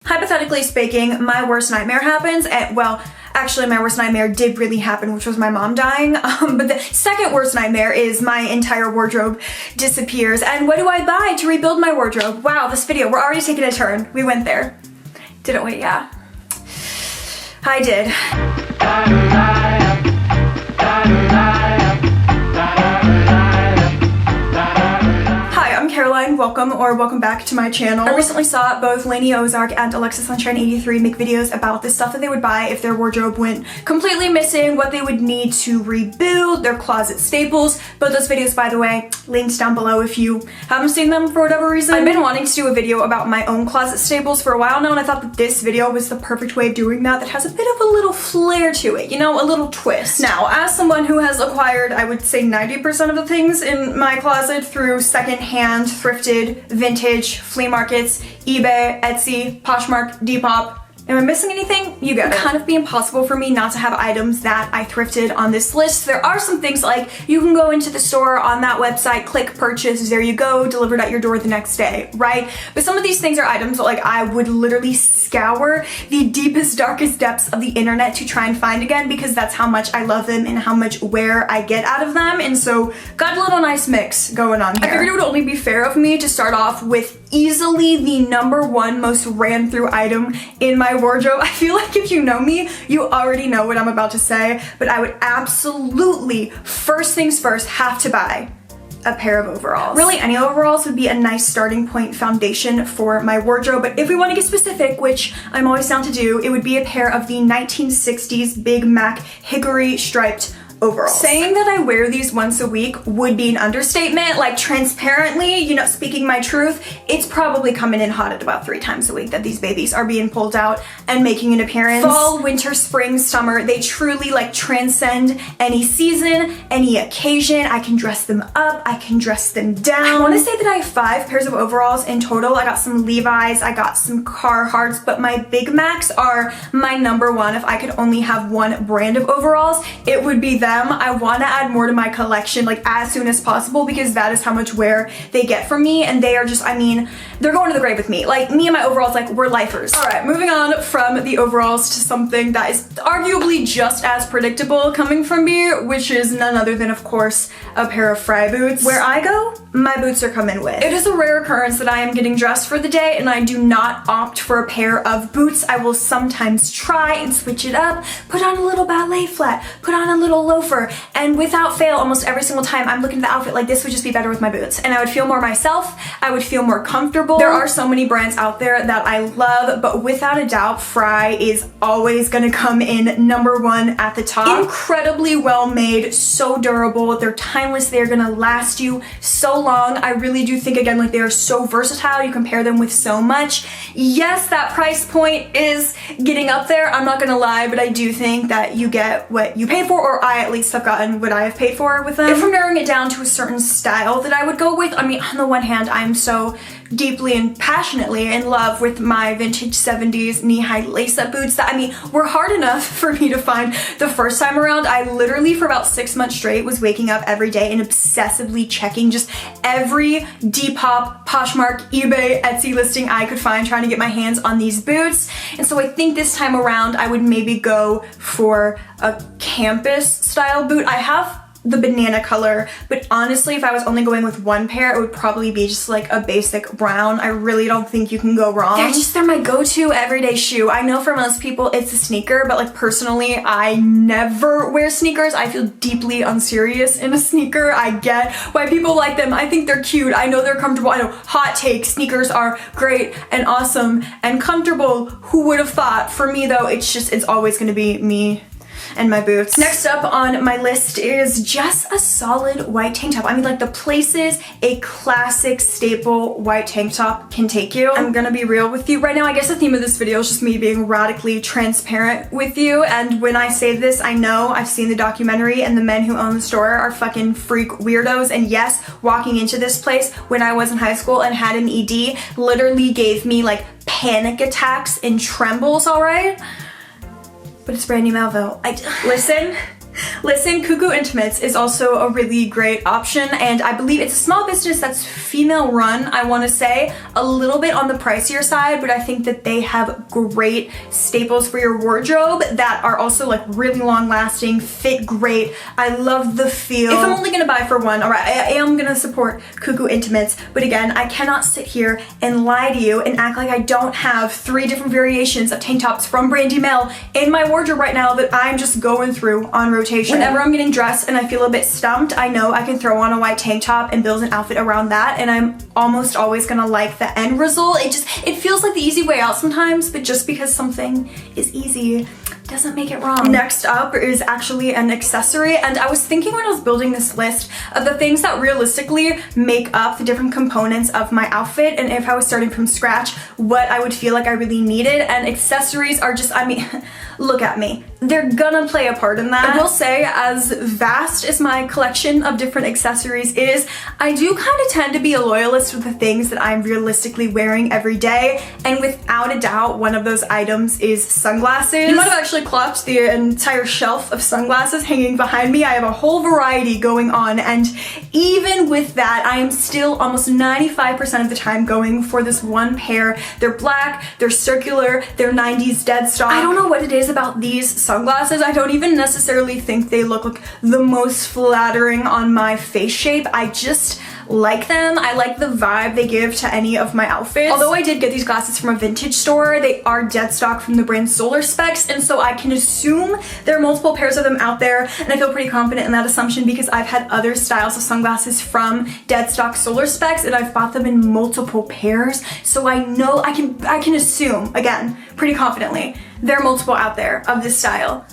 hypothetically speaking, my worst nightmare happens, and well, actually my worst nightmare did really happen, which was my mom dying, but the second worst nightmare is my entire wardrobe disappears. And what do I buy to rebuild my wardrobe? Wow, this video, we're already taking a turn. We went there. Didn't we? Yeah. I did. Welcome back to my channel. I recently saw both Laini Ozark and Alexa Sunshine 83 make videos about the stuff that they would buy if their wardrobe went completely missing, what they would need to rebuild, their closet staples. Both those videos, by the way, links down below if you haven't seen them for whatever reason. I've been wanting to do a video about my own closet staples for a while now, and I thought that this video was the perfect way of doing that has a bit of a little flair to it, you know, a little twist. Now, as someone who has acquired, I would say 90% of the things in my closet through secondhand, thrifted, vintage, flea markets, eBay, Etsy, Poshmark, Depop. Am I missing anything? You get it. It kind of be impossible for me not to have items that I thrifted on this list. There are some things like you can go into the store on that website, click purchase, there you go, delivered at your door the next day, right? But some of these things are items that like I would literally scour the deepest, darkest depths of the internet to try and find again, because that's how much I love them and how much wear I get out of them. And so got a little nice mix going on here. I figured it would only be fair of me to start off with easily the #1 most ran through item in my wardrobe. I feel like if you know me, you already know what I'm about to say, but I would absolutely, first things first, have to buy a pair of overalls. Really, any overalls would be a nice starting point foundation for my wardrobe, but if we want to get specific, which I'm always down to do, it would be a pair of the 1960s Big Mac hickory striped overalls. Saying that I wear these once a week would be an understatement. Like, transparently, you know, speaking my truth, it's probably coming in hot at about 3 times a week that these babies are being pulled out and making an appearance. Fall, winter, spring, summer, they truly like transcend any season, any occasion. I can dress them up, I can dress them down. I want to say that I have 5 pairs of overalls in total. I got some Levi's, I got some Carhartts, but my Big Macs are my #1. If I could only have one brand of overalls, it would be them. I want to add more to my collection like as soon as possible, because that is how much wear they get from me, and they are just, I mean, they're going to the grave with me. Like, me and my overalls, like, we're lifers. All right, moving on from the overalls to something that is arguably just as predictable coming from me, which is none other than, of course, a pair of Fry boots. Where I go, my boots are coming with. It is a rare occurrence that I am getting dressed for the day and I do not opt for a pair of boots. I will sometimes try and switch it up, put on a little ballet flat, put on a little loafer, and without fail, almost every single time I'm looking at the outfit like this would just be better with my boots, and I would feel more myself, I would feel more comfortable. There are so many brands out there that I love, but without a doubt, Fry is always gonna come in #1 at the top. Incredibly well made, so durable, they're timeless, they're gonna last you so long. I really do think, again, like, they are so versatile, you compare them with so much. Yes, that price point is getting up there, I'm not gonna lie, but I do think that you get what you pay for, or I at least have gotten what I have paid for with them. If I'm narrowing it down to a certain style that I would go with, I mean, on the one hand, I'm so deeply and passionately in love with my vintage 70s knee-high lace-up boots that, I mean, were hard enough for me to find the first time around. I literally, for about 6 months straight, was waking up every day and obsessively checking just every Depop, Poshmark, eBay, Etsy listing I could find, trying to get my hands on these boots. And so I think this time around, I would maybe go for a campus style boot. I have the banana color, but honestly, if I was only going with one pair, it would probably be just like a basic brown. I really don't think you can go wrong. They're my go-to everyday shoe. I know for most people it's a sneaker, but like, personally, I never wear sneakers. I feel deeply unserious in a sneaker. I get why people like them. I think they're cute. I know they're comfortable. I know, hot take, sneakers are great and awesome and comfortable. Who would have thought? For me though, it's always gonna be me and my boots. Next up on my list is just a solid white tank top. I mean, like, the places a classic staple white tank top can take you. I'm gonna be real with you right now. I guess the theme of this video is just me being radically transparent with you, and when I say this, I know I've seen the documentary and the men who own the store are fucking freak weirdos, and yes, walking into this place when I was in high school and had an ED literally gave me like panic attacks and trembles, alright? But it's brand new Melville. Listen, Listen, Cuckoo Intimates is also a really great option, and I believe it's a small business that's female run, I want to say. A little bit on the pricier side, but I think that they have great staples for your wardrobe that are also like really long lasting, fit great. I love the feel. If I'm only gonna buy for one, all right, I am gonna support Cuckoo Intimates, but again, I cannot sit here and lie to you and act like I don't have 3 different variations of tank tops from Brandy Mel in my wardrobe right now that I'm just going through on rotation. Whenever I'm getting dressed and I feel a bit stumped, I know I can throw on a white tank top and build an outfit around that, and I'm almost always gonna like the end result. It feels like the easy way out sometimes, but just because something is easy doesn't make it wrong. Next up is actually an accessory, and I was thinking when I was building this list of the things that realistically make up the different components of my outfit, and if I was starting from scratch, what I would feel like I really needed, and accessories are just, I mean, look at me. They're gonna play a part in that. I will say, as vast as my collection of different accessories is, I do kind of tend to be a loyalist with the things that I'm realistically wearing every day, and without a doubt, one of those items is sunglasses. You might have actually clocked the entire shelf of sunglasses hanging behind me. I have a whole variety going on, and even with that, I am still almost 95% of the time going for this one pair. They're black, they're circular, they're 90s dead stock. I don't know what it is about these sunglasses. I don't even necessarily think they look like the most flattering on my face shape. I just like them. I like the vibe they give to any of my outfits. Although I did get these glasses from a vintage store, they are dead stock from the brand Solar Specs, and so I can assume there are multiple pairs of them out there, and I feel pretty confident in that assumption because I've had other styles of sunglasses from dead stock Solar Specs, and I've bought them in multiple pairs, so I know I can assume, again, pretty confidently, there are multiple out there of this style.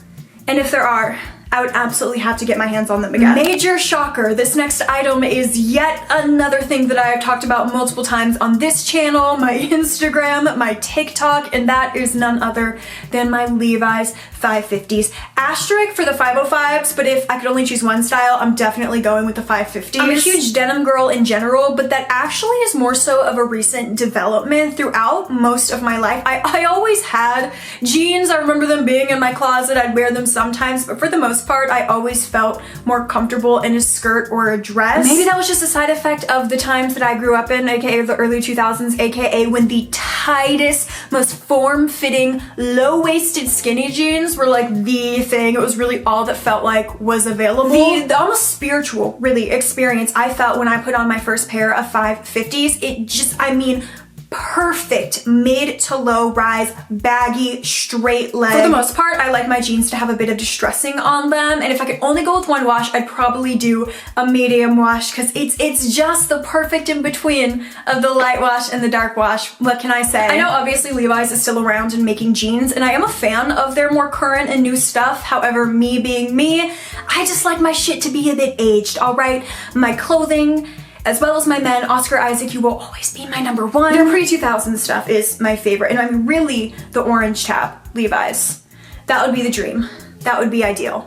And if there are, I would absolutely have to get my hands on them again. Major shocker, this next item is yet another thing that I have talked about multiple times on this channel, my Instagram, my TikTok, and that is none other than my Levi's 550s. Asterisk for the 505s, but if I could only choose one style, I'm definitely going with the 550s. I'm a huge denim girl in general, but that actually is more so of a recent development throughout most of my life. I always had jeans. I remember them being in my closet. I'd wear them sometimes, but for the most part, I always felt more comfortable in a skirt or a dress. Maybe that was just a side effect of the times that I grew up in, aka the early 2000s, aka when the tightest, most form-fitting, low-waisted skinny jeans were like the thing. It was really all that felt like was available. The almost spiritual, really, experience I felt when I put on my first pair of 550s, it just, I mean, perfect mid to low rise, baggy, straight leg. For the most part, I like my jeans to have a bit of distressing on them, and if I could only go with one wash, I'd probably do a medium wash because it's just the perfect in between of the light wash and the dark wash. What can I say? I know obviously Levi's is still around and making jeans, and I am a fan of their more current and new stuff. However, me being me, I just like my shit to be a bit aged, all right? My clothing, as well as my men, Oscar Isaac, you will always be my number one. Their pre-2000 stuff is my favorite, and I mean really the orange tab Levi's. That would be the dream. That would be ideal.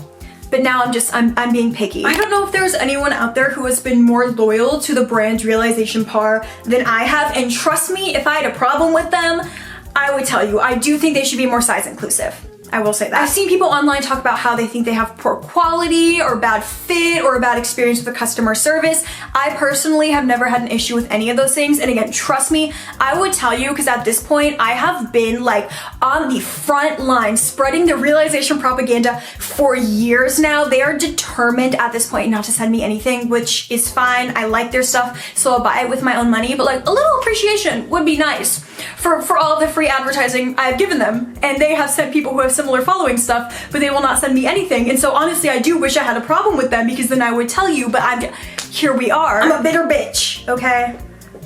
But now I'm being picky. I don't know if there's anyone out there who has been more loyal to the brand Realisation par than I have, and trust me, if I had a problem with them, I would tell you. I do think they should be more size inclusive. I will say that. I've seen people online talk about how they think they have poor quality or bad fit or a bad experience with the customer service. I personally have never had an issue with any of those things. And again, trust me, I would tell you, because at this point I have been like on the front line spreading the Realisation propaganda for years now. They are determined at this point not to send me anything, which is fine. I like their stuff, so I'll buy it with my own money, but like a little appreciation would be nice for all the free advertising I've given them. And they have sent people who have similar following stuff, but they will not send me anything. And so honestly, I do wish I had a problem with them, because then I would tell you, but here we are. I'm a bitter bitch, okay?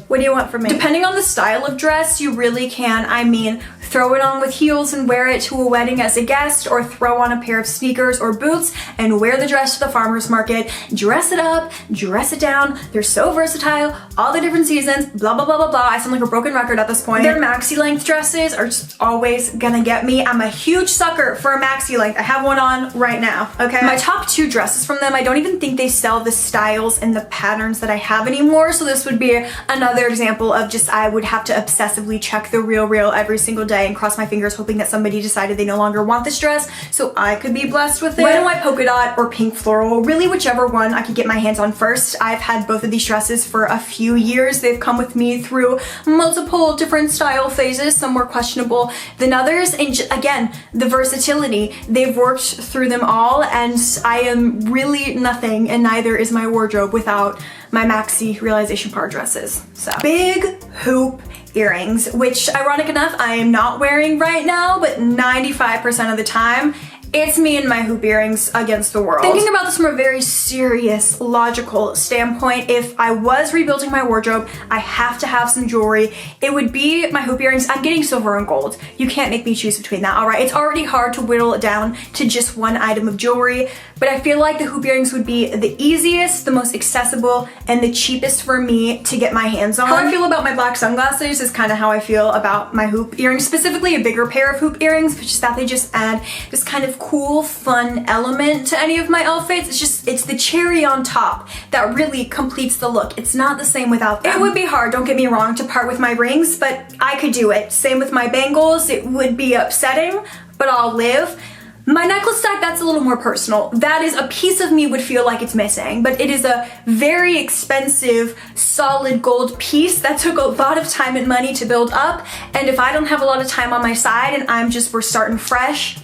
What do you want from me? Depending on the style of dress, you really can, I mean, throw it on with heels and wear it to a wedding as a guest, or throw on a pair of sneakers or boots and wear the dress to the farmer's market. Dress it up, dress it down. They're so versatile, all the different seasons, blah, blah, blah, blah, blah. I sound like a broken record at this point. Their maxi length dresses are just always gonna get me. I'm a huge sucker for a maxi length. I have one on right now, okay? My top 2 dresses from them, I don't even think they sell the styles and the patterns that I have anymore, so this would be another example of just I would have to obsessively check the real every single day away and cross my fingers hoping that somebody decided they no longer want this dress so I could be blessed with it. Red and white polka dot or pink floral, really whichever one I could get my hands on first. I've had both of these dresses for a few years. They've come with me through multiple different style phases, some more questionable than others, and again, the versatility. They've worked through them all, and I am really nothing, and neither is my wardrobe without my maxi Realisation par dresses. So big hoop earrings, which ironic enough I am not wearing right now, but 95% of the time it's me and my hoop earrings against the world. Thinking about this from a very serious, logical standpoint, if I was rebuilding my wardrobe, I have to have some jewelry. It would be my hoop earrings. I'm getting silver and gold. You can't make me choose between that, all right? It's already hard to whittle it down to just one item of jewelry, but I feel like the hoop earrings would be the easiest, the most accessible, and the cheapest for me to get my hands on. How I feel about my black sunglasses is kind of how I feel about my hoop earrings, specifically a bigger pair of hoop earrings, which is that they just add this kind of cool, fun element to any of my outfits. It's the cherry on top that really completes the look. It's not the same without them. It would be hard, don't get me wrong, to part with my rings, but I could do it. Same with my bangles. It would be upsetting, but I'll live. My necklace stack, that's a little more personal. That is a piece of me would feel like it's missing, but it is a very expensive, solid gold piece that took a lot of time and money to build up, and if I don't have a lot of time on my side and we're starting fresh,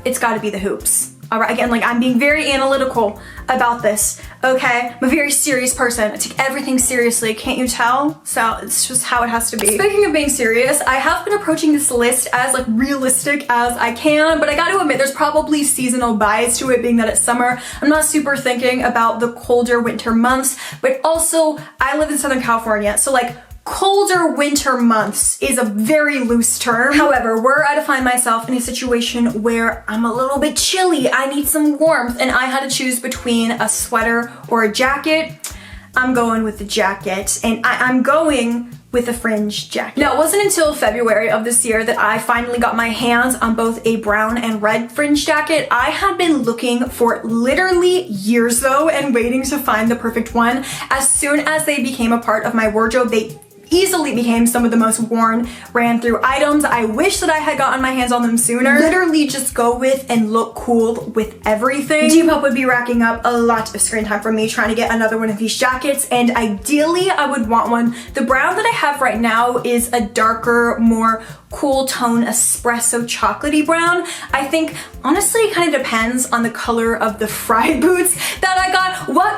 it's gotta be the hoops. All right, again, like I'm being very analytical about this, okay? I'm a very serious person. I take everything seriously, can't you tell? So it's just how it has to be. Speaking of being serious, I have been approaching this list as like realistic as I can, but I gotta admit there's probably seasonal bias to it being that it's summer. I'm not super thinking about the colder winter months, but also I live in Southern California, so like colder winter months is a very loose term. However, were I to find myself in a situation where I'm a little bit chilly, I need some warmth, and I had to choose between a sweater or a jacket, I'm going with the jacket, and I'm going with a fringe jacket. Now, it wasn't until February of this year that I finally got my hands on both a brown and red fringe jacket. I had been looking for literally years though and waiting to find the perfect one. As soon as they became a part of my wardrobe, they easily became some of the most worn, ran through items. I wish that I had gotten my hands on them sooner. Literally just go with and look cool with everything. Depop would be racking up a lot of screen time for me trying to get another one of these jackets, and ideally I would want one. The brown that I have right now is a darker, more cool tone espresso chocolatey brown. I think honestly it kind of depends on the color of the fry boots that I got.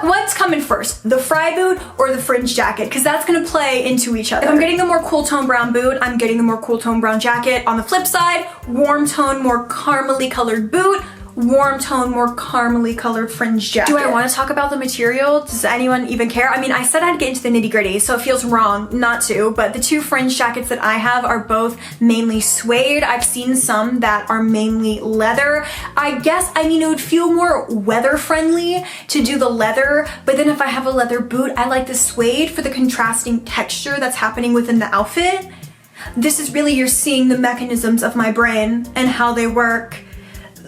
What's coming first, the fry boot or the fringe jacket? Because that's gonna play into each other. If I'm getting the more cool tone brown boot, I'm getting the more cool tone brown jacket. On the flip side, warm tone, more caramely colored boot, warm tone, more caramely colored fringe jacket. Do I want to talk about the material? Does anyone even care? I mean, I said I'd get into the nitty gritty, so it feels wrong not to, but the two fringe jackets that I have are both mainly suede. I've seen some that are mainly leather. I guess, I mean, it would feel more weather friendly to do the leather, but then if I have a leather boot, I like the suede for the contrasting texture that's happening within the outfit. This is really, you're seeing the mechanisms of my brain and how they work.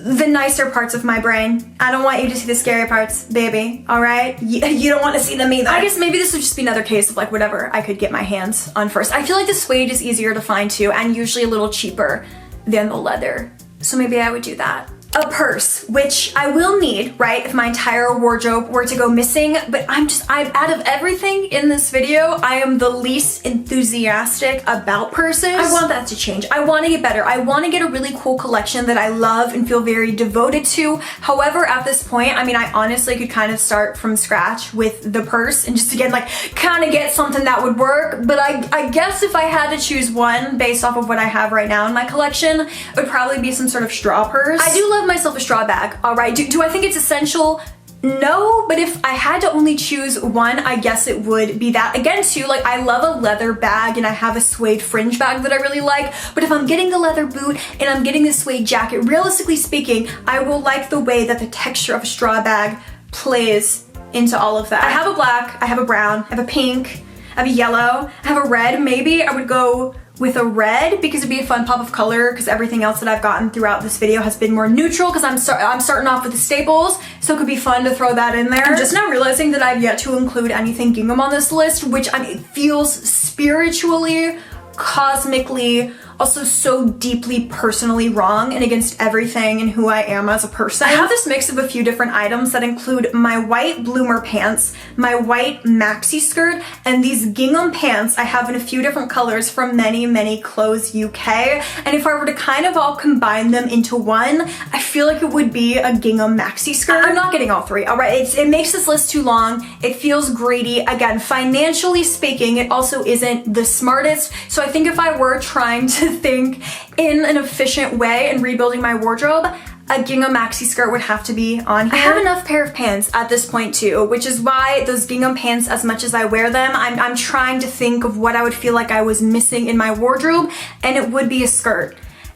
The nicer parts of my brain. I don't want you to see the scary parts, baby, all right? You don't want to see them either. I guess maybe this would just be another case of like whatever I could get my hands on first. I feel like the suede is easier to find too, and usually a little cheaper than the leather. So maybe I would do that. A purse, which I will need, right, if my entire wardrobe were to go missing, but I'm out of everything in this video, I am the least enthusiastic about purses. I want that to change. I want to get better. I want to get a really cool collection that I love and feel very devoted to. However, at this point, I mean, I honestly could kind of start from scratch with the purse and just again, like, kind of get something that would work, but I guess if I had to choose one based off of what I have right now in my collection, it would probably be some sort of straw purse. I do love myself a straw bag, all right? Do I think it's essential? No, but if I had to only choose one, I guess it would be that. Again, too, like I love a leather bag and I have a suede fringe bag that I really like, but if I'm getting the leather boot and I'm getting the suede jacket, realistically speaking, I will like the way that the texture of a straw bag plays into all of that. I have a black, I have a brown, I have a pink, I have a yellow, I have a red. Maybe I would go with a red because it'd be a fun pop of color, because everything else that I've gotten throughout this video has been more neutral because I'm starting off with the staples, so it could be fun to throw that in there. I'm just now realizing that I've yet to include anything Gingham on this list, which I mean feels spiritually, cosmically, also so deeply personally wrong and against everything and who I am as a person. I have this mix of a few different items that include my white bloomer pants, my white maxi skirt, and these gingham pants I have in a few different colors from Many Clothes UK. And if I were to kind of all combine them into one, I feel like it would be a gingham maxi skirt. I'm not getting all three, all right? It makes this list too long. It feels greedy. Again, financially speaking, it also isn't the smartest. So I think if I were trying to think in an efficient way and rebuilding my wardrobe, a gingham maxi skirt would have to be on here. I have enough pair of pants at this point too, which is why those gingham pants, as much as I wear them, I'm trying to think of what I would feel like I was missing in my wardrobe, and it would be a skirt,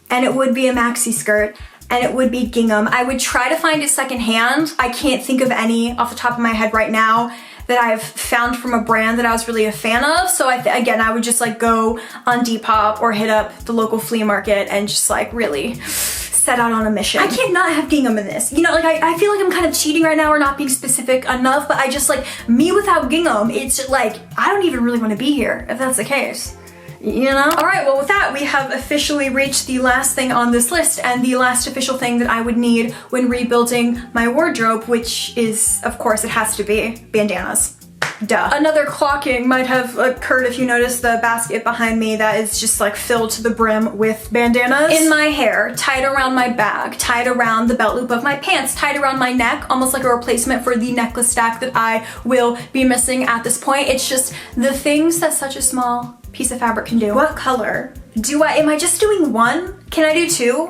and it would be a maxi skirt, and it would be gingham. I would try to find it secondhand. I can't think of any off the top of my head right now that I've found from a brand that I was really a fan of. So again, I would just like go on Depop or hit up the local flea market and just like really set out on a mission. I can't not have gingham in this. You know, like I feel like I'm kind of cheating right now or not being specific enough, but I just like, me without gingham, it's just like, I don't even really want to be here if that's the case. You know? All right, well with that, we have officially reached the last thing on this list and the last official thing that I would need when rebuilding my wardrobe, which is, of course, it has to be bandanas. Duh. Another clocking might have occurred if you notice the basket behind me that is just like filled to the brim with bandanas. In my hair, tied around my bag, tied around the belt loop of my pants, tied around my neck, almost like a replacement for the necklace stack that I will be missing at this point. It's just the things that such a small piece of fabric can do. What color am I just doing one? Can I do two?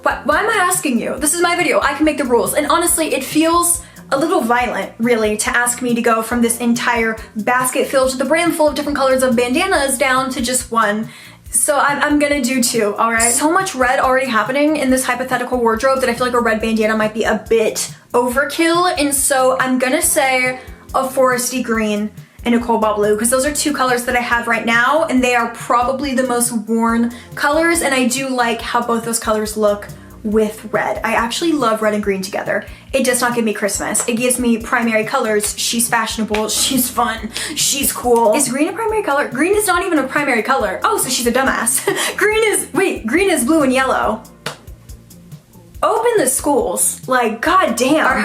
Why am I asking you? This is my video, I can make the rules. And honestly, it feels a little violent, really, to ask me to go from this entire basket filled to the brim full of different colors of bandanas down to just one. So I'm gonna do two, all right? So much red already happening in this hypothetical wardrobe that I feel like a red bandana might be a bit overkill. And so I'm gonna say a foresty green and a cobalt blue, because those are two colors that I have right now, and they are probably the most worn colors, and I do like how both those colors look with red. I actually love red and green together. It does not give me Christmas. It gives me primary colors. She's fashionable, she's fun, she's cool. Is green a primary color? Green is not even a primary color. Oh, so she's a dumbass. Green is blue and yellow. Open the schools. Like, goddamn.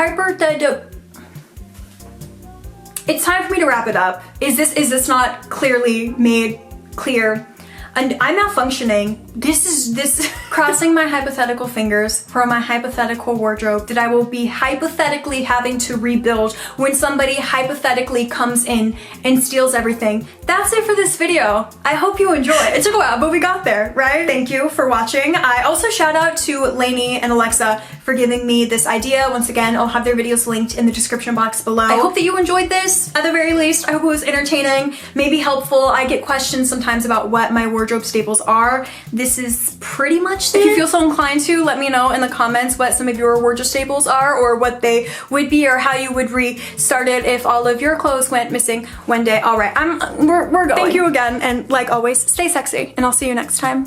It's time for me to wrap it up. Is this not clearly made clear? And I'm malfunctioning. This crossing my hypothetical fingers for my hypothetical wardrobe that I will be hypothetically having to rebuild when somebody hypothetically comes in and steals everything. That's it for this video. I hope you enjoyed. It took a while, but we got there, right? Thank you for watching. I also shout out to Laini and Alexa for giving me this idea. Once again, I'll have their videos linked in the description box below. I hope that you enjoyed this. At the very least, I hope it was entertaining, maybe helpful. I get questions sometimes about what my wardrobe staples are. This is pretty much it. If you feel so inclined to, let me know in the comments what some of your wardrobe staples are, or what they would be, or how you would restart it if all of your clothes went missing one day. All right, we're going. Thank you again, and like always, stay sexy, and I'll see you next time.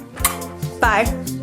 Bye.